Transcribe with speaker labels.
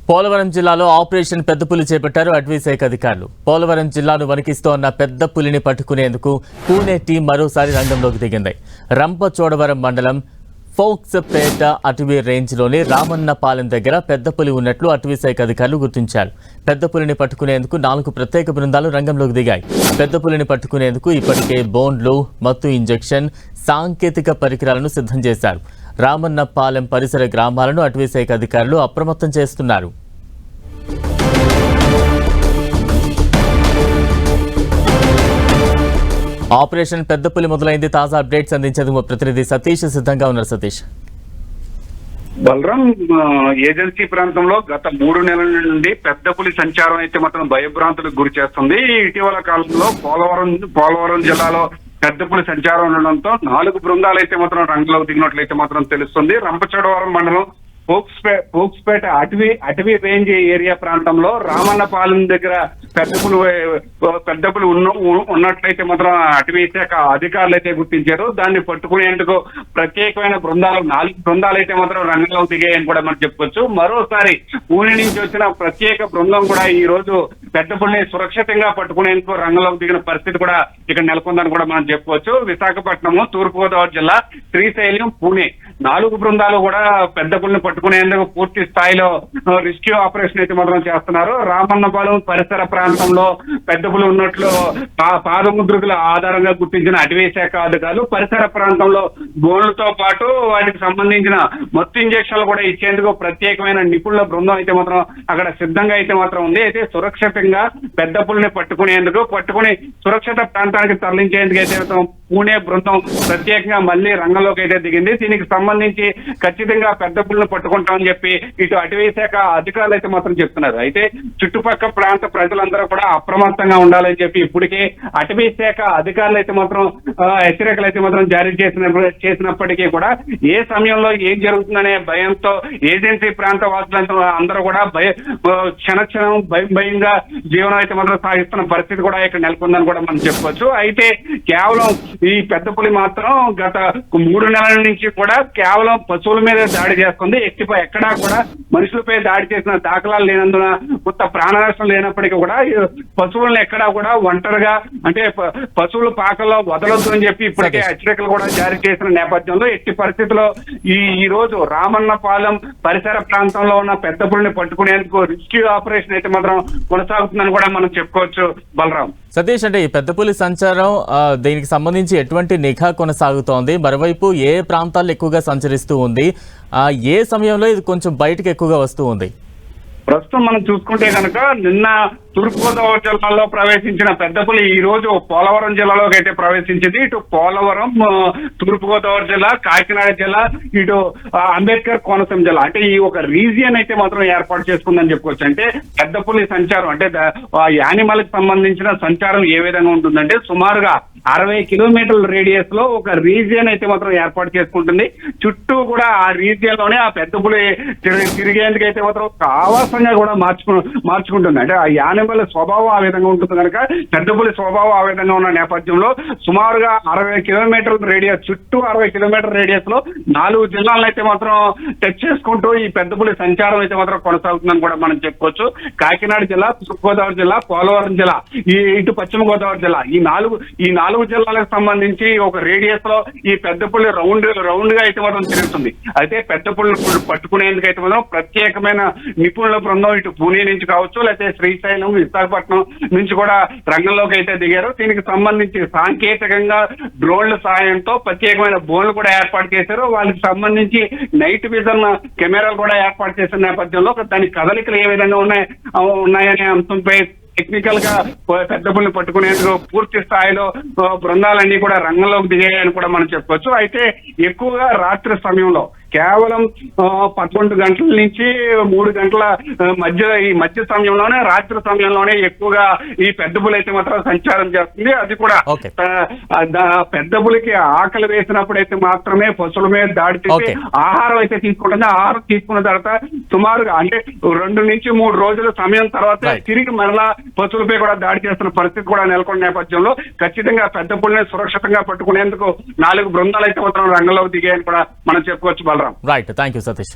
Speaker 1: పోలవరం జిల్లాలో ఆపరేషన్ పెద్ద పులి చేపట్టారు అటవీ శాఖ అధికారులు. పోలవరం జిల్లాను వణికిస్తోన్న పెద్ద పులిని పట్టుకునేందుకు పూణే టీం మరోసారి రంగంలోకి దిగింది. రంపచోడవరం మండలం ఫోక్స్పేట అటవీ రేంజ్లోని రామన్నపాలెం దగ్గర పెద్ద పులి ఉన్నట్లు అటవీ శాఖ అధికారులు గుర్తించారు. పెద్ద పులిని పట్టుకునేందుకు 4 ప్రత్యేక బృందాలు రంగంలోకి దిగాయి. పెద్ద పులిని పట్టుకునేందుకు ఇప్పటికే బోన్లు, మత్తు ఇంజెక్షన్, సాంకేతిక పరికరాలను సిద్ధం చేశారు. రామన్నపాలెం పరిసర గ్రామాలను అటవీ శాఖ అధికారులు అప్రమత్తం చేస్తున్నారు. ఆపరేషన్ పెద్ద పులి మొదలైంది. తాజా అప్డేట్స్ అందించేందుకు మా ప్రతినిధి సతీష్ సిద్ధంగా ఉన్నారు. సతీష్,
Speaker 2: బలరాం, ఏజెన్సీ ప్రాంతంలో గత 3 నెలల నుండి పెద్ద పులి సంచారం అయితే మాత్రం భయభ్రాంతులకు గురి చేస్తుంది. ఇటీవల కాలంలో పోలవరం జిల్లాలో పెద్ద పులి సంచారం ఉండడంతో 4 బృందాలు అయితే మాత్రం రంగంలోకి దిగినట్లయితే మాత్రం తెలుస్తుంది. రంపచోడవరం మండలం ఫోక్స్పేట అటవీ రేంజ్ ఏరియా ప్రాంతంలో రామన్నపాలెం దగ్గర పెద్ద పులి ఉన్నట్లయితే మాత్రం అటవీ శాఖ అధికారులు అయితే గుర్తించారు. దాన్ని పట్టుకునేందుకు ప్రత్యేకమైన 4 బృందాలు అయితే మాత్రం రంగంలోకి దిగాయని కూడా మనం చెప్పుకోవచ్చు. మరోసారి పూణె నుంచి వచ్చిన ప్రత్యేక బృందం కూడా ఈ రోజు పెద్ద పులిని సురక్షితంగా పట్టుకునేందుకు రంగంలోకి దిగిన పరిస్థితి కూడా ఇక్కడ నెలకొందని కూడా మనం చెప్పుకోవచ్చు. విశాఖపట్నము, తూర్పుగోదావరి జిల్లా, శ్రీశైలం, పూణె 4 బృందాలు కూడా పెద్ద పులిని పట్టుకునేందుకు పూర్తి స్థాయిలో రెస్క్యూ ఆపరేషన్ అయితే మాత్రం చేస్తున్నారు. రామన్నపాలెం పరిసర ప్రాంతంలో పెద్ద పులి ఉన్నట్లు పాదముద్రికల ఆధారంగా గుర్తించిన అటవీ శాఖ అధికారులు పరిసర ప్రాంతంలో బోన్లతో పాటు వాటికి సంబంధించిన మత్తు ఇంజక్షన్లు కూడా ఇచ్చేందుకు ప్రత్యేకమైన నిపుణుల బృందం అయితే మాత్రం అక్కడ సిద్ధంగా అయితే మాత్రం ఉంది. అయితే సురక్షితంగా పెద్ద పులిని పట్టుకుని సురక్షిత ప్రాంతానికి తరలించేందుకు అయితే పూణే బృందం ప్రత్యేకంగా మళ్ళీ రంగంలోకి అయితే దిగింది. దీనికి సంబంధించి ఖచ్చితంగా పెద్ద పులిని పట్టుకుంటామని చెప్పి ఇటు అటవీ శాఖ అధికారులు అయితే మాత్రం చెప్తున్నారు. అయితే చుట్టుపక్కల ప్రాంత ప్రజలందరూ కూడా అప్రమత్తంగా ఉండాలని చెప్పి ఇప్పటికే అటవీ శాఖ అధికారులు అయితే మాత్రం హెచ్చరికలు అయితే మాత్రం జారీ చేసినప్పటికీ కూడా ఏ సమయంలో ఏం జరుగుతుందనే భయంతో ఏజెన్సీ ప్రాంత వాసులంతా అందరూ కూడా క్షణక్షణం భయంగా జీవనం అయితే మాత్రం సాగిస్తున్న పరిస్థితి కూడా ఇక్కడ నెలకొందని కూడా మనం చెప్పుకోవచ్చు. అయితే కేవలం ఈ పెద్ద పులి మాత్రం గత 3 నెలల నుంచి కూడా కేవలం పశువుల మీద దాడి చేస్తుంది. ఎక్కడా కూడా మనుషులపై దాడి చేసిన దాఖలాలు లేనందున కొత్త ప్రాణ నష్టం లేనప్పటికీ కూడా పశువులను ఎక్కడా కూడా ఒంటరిగా అంటే పశువుల పాకల్లో వదలొద్దు అని చెప్పి ఇప్పటికే హెచ్చరికలు కూడా జారీ చేసిన నేపథ్యంలో ఎట్టి పరిస్థితుల్లో ఈ రోజు రామన్నపాలెం పరిసర ప్రాంతంలో ఉన్న పెద్ద పులిని పట్టుకునేందుకు రెస్క్యూ ఆపరేషన్ అయితే మాత్రం కొనసాగుతుందని కూడా మనం చెప్పుకోవచ్చు. బలరాం,
Speaker 1: సతీష్, అంటే ఈ పెద్ద పులి సంచారం దీనికి సంబంధించి ఎటువంటి నిఘా కొనసాగుతోంది? మరోవైపు ఏ ప్రాంతాల్లో ఎక్కువగా సంచరిస్తూ ఉంది? ఏ సమయంలో ఇది కొంచెం బయటకు ఎక్కువగా వస్తూ ఉంది?
Speaker 2: ప్రస్తుతం మనం చూసుకుంటే కనుక నిన్న తూర్పుగోదావరి జిల్లాలో ప్రవేశించిన పెద్ద పులి ఈ రోజు పోలవరం జిల్లాలోకి అయితే ప్రవేశించింది. ఇటు పోలవరం, తూర్పుగోదావరి జిల్లా, కాకినాడ జిల్లా, ఇటు అంబేద్కర్ కోనసీమ జిల్లా అంటే ఈ ఒక రీజియన్ అయితే మాత్రం ఏర్పాటు చేసుకుందని చెప్పుకోవచ్చు. అంటే పెద్ద పులి సంచారం అంటే యానిమల్ కి సంబంధించిన సంచారం ఏ విధంగా ఉంటుందంటే సుమారుగా 60 కిలోమీటర్ల రేడియస్ లో ఒక రీజియన్ అయితే మాత్రం ఏర్పాటు చేసుకుంటుంది. చుట్టూ కూడా ఆ రీజియన్ లోనే ఆ పెద్ద పులి తిరిగేందుకు అయితే మాత్రం ఒక ఆవాసంగా కూడా మార్చుకుంటుంది. అంటే ఆ యానిమల్ స్వభావం ఆ విధంగా ఉంటుంది కనుక పెద్ద పులి స్వభావం ఆ విధంగా ఉన్న నేపథ్యంలో సుమారుగా 60 కిలోమీటర్ల రేడియస్, చుట్టూ 60 కిలోమీటర్ల రేడియస్ లో 4 జిల్లాలను అయితే మాత్రం టచ్ చేసుకుంటూ ఈ పెద్ద పులి సంచారం అయితే మాత్రం కొనసాగుతుందని కూడా మనం చెప్పుకోవచ్చు. కాకినాడ జిల్లా, తూర్పుగోదావరి జిల్లా, పోలవరం జిల్లా, ఇటు పశ్చిమ గోదావరి జిల్లా ఈ 4 జిల్లాలకు సంబంధించి ఒక రేడియస్ లో ఈ పెద్ద పులి రౌండ్ గా అయితే మాత్రం తిరుగుతుంది. అయితే పెద్ద పులి పట్టుకునేందుకు అయితే మాత్రం ప్రత్యేకమైన నిపుణుల బృందం ఇటు పూణే నుంచి కావచ్చు, లేకపోతే శ్రీశైలం, విశాఖపట్నం నుంచి కూడా రంగంలోకి అయితే దిగారు. దీనికి సంబంధించి సాంకేతికంగా డ్రోన్ల సాయంతో ప్రత్యేకమైన బోన్లు కూడా ఏర్పాటు చేశారు. వాళ్ళకి సంబంధించి నైట్ విజన్ కెమెరాలు కూడా ఏర్పాటు చేసిన నేపథ్యంలో దాని కదలికలు ఏ విధంగా ఉన్నాయనే అంశంపై టెక్నికల్ గా పెద్ద పులిని పట్టుకునేందుకు పూర్తి స్థాయిలో బృందాలన్నీ కూడా రంగంలోకి దిగాయని కూడా మనం చెప్పుకోవచ్చు. అయితే ఎక్కువగా రాత్రి సమయంలో కేవలం 11 గంటల నుంచి 3 గంటల మధ్య సమయంలోనే, రాత్రి సమయంలోనే ఎక్కువగా ఈ పెద్ద పులి అయితే మాత్రం సంచారం చేస్తుంది. అది కూడా పెద్ద పులికి ఆకలి వేసినప్పుడైతే మాత్రమే పశువుల మీద దాడి చేసి ఆహారం అయితే తీసుకుంటుంది. ఆహారం తీసుకున్న తర్వాత సుమారుగా అంటే 2 నుంచి 3 రోజుల సమయం తర్వాత తిరిగి మరలా పశువులపై కూడా దాడి చేస్తున్న పరిస్థితి కూడా నెలకొన్న నేపథ్యంలో ఖచ్చితంగా పెద్ద పులిని సురక్షితంగా పట్టుకునేందుకు 4 బృందాలు అయితే మాత్రం రంగంలోకి దిగాయని కూడా మనం చెప్పుకోవచ్చు. Balaram,
Speaker 1: right, thank you Satish.